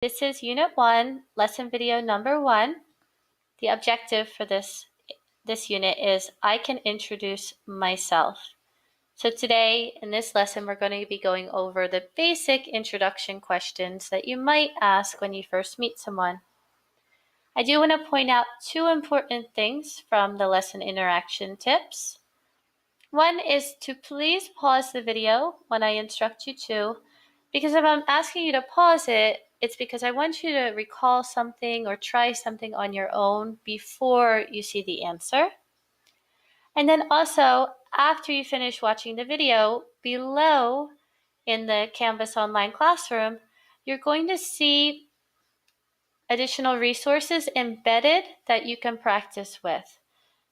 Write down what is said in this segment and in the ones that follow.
This is Unit 1, lesson video number 1. The objective for this unit is I can introduce myself. So today in this lesson we're going to be going over the basic introduction questions that you might ask when you first meet someone. I do want to point out two important things from the lesson interaction tips. One is to please pause the video when I instruct you to, because if I'm asking you to pause it, it's because I want you to recall something or try something on your own before you see the answer. And then also, after you finish watching the video, below in the Canvas online classroom, you're going to see additional resources embedded that you can practice with.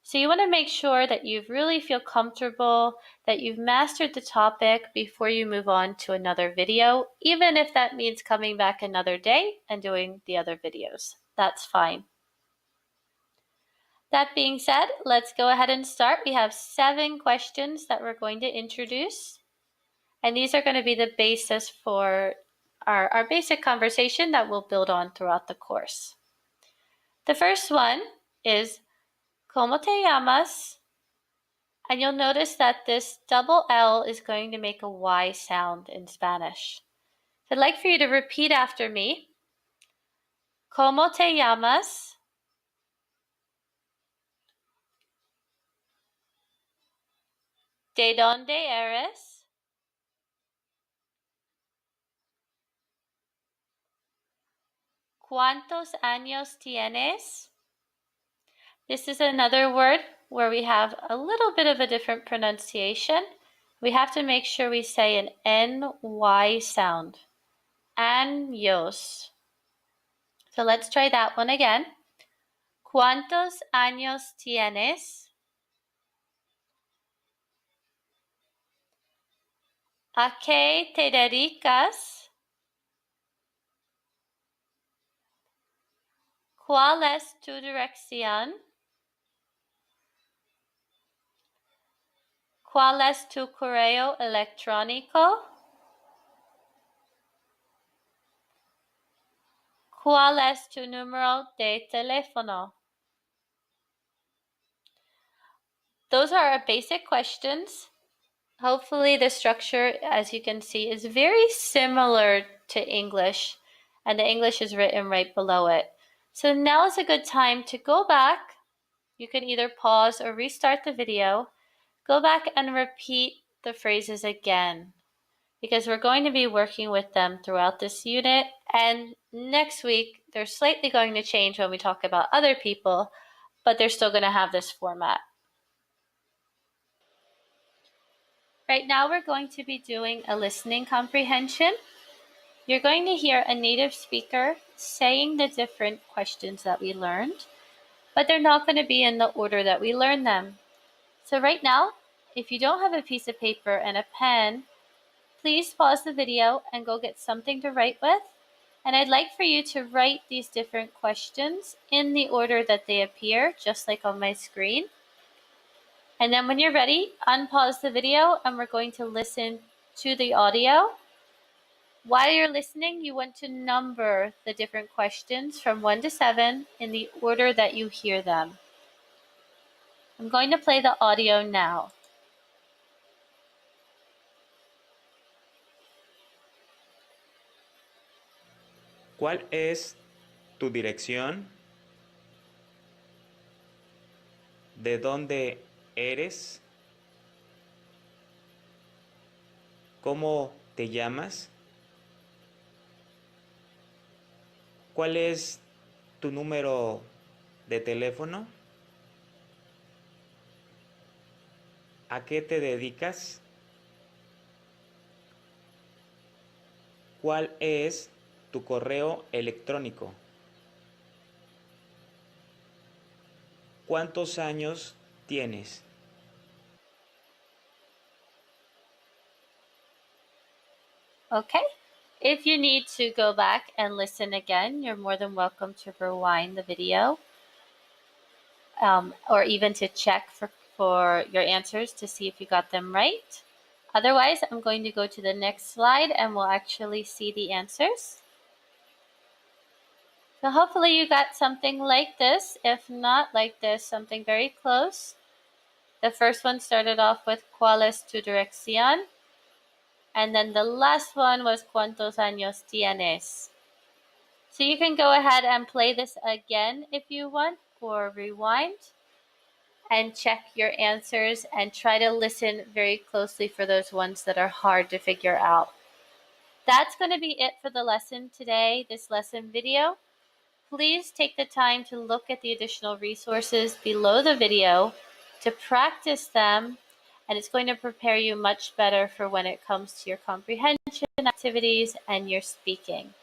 So you want to make sure that you really feel comfortable, that you've mastered the topic before you move on to another video, even if that means coming back another day and doing the other videos. That's fine. That being said, let's go ahead and start. We have 7 questions that we're going to introduce, and these are going to be the basis for our basic conversation that we'll build on throughout the course. The first one is, ¿Cómo te llamas? And you'll notice that this double L is going to make a Y sound in Spanish. So I'd like for you to repeat after me. ¿Cómo te llamas? ¿De dónde eres? ¿Cuántos años tienes? This is another word where we have a little bit of a different pronunciation. We have to make sure we say an N-Y sound. Años. So let's try that one again. ¿Cuántos años tienes? ¿A qué te dedicas? ¿Cuál es tu dirección? ¿Cuál es tu correo electrónico? ¿Cuál es tu número de teléfono? Those are our basic questions. Hopefully the structure, as you can see, is very similar to English, and the English is written right below it. So now is a good time to go back. You can either pause or restart the video. Go back and repeat the phrases again, because we're going to be working with them throughout this unit, and next week they're slightly going to change when we talk about other people, but they're still going to have this format. Right now we're going to be doing a listening comprehension. You're going to hear a native speaker saying the different questions that we learned, but they're not going to be in the order that we learned them. So right now, if you don't have a piece of paper and a pen, please pause the video and go get something to write with. And I'd like for you to write these different questions in the order that they appear, just like on my screen. And then when you're ready, unpause the video and we're going to listen to the audio. While you're listening, you want to number the different questions from 1 to 7 in the order that you hear them. I'm going to play the audio now. ¿Cuál es tu dirección? ¿De dónde eres? ¿Cómo te llamas? ¿Cuál es tu número de teléfono? ¿A qué te dedicas? ¿Cuál es tu correo electrónico? ¿Cuántos años tienes? Okay. If you need to go back and listen again, you're more than welcome to rewind the video, or even to check for your answers to see if you got them right. Otherwise, I'm going to go to the next slide and we'll actually see the answers. So hopefully you got something like this. If not like this, something very close. The first one started off with ¿Cuál es tu dirección? And then the last one was ¿Cuántos años tienes? So you can go ahead and play this again if you want, or rewind and check your answers and try to listen very closely for those ones that are hard to figure out. That's going to be it for the lesson today, this lesson video. Please take the time to look at the additional resources below the video to practice them, and it's going to prepare you much better for when it comes to your comprehension activities and your speaking.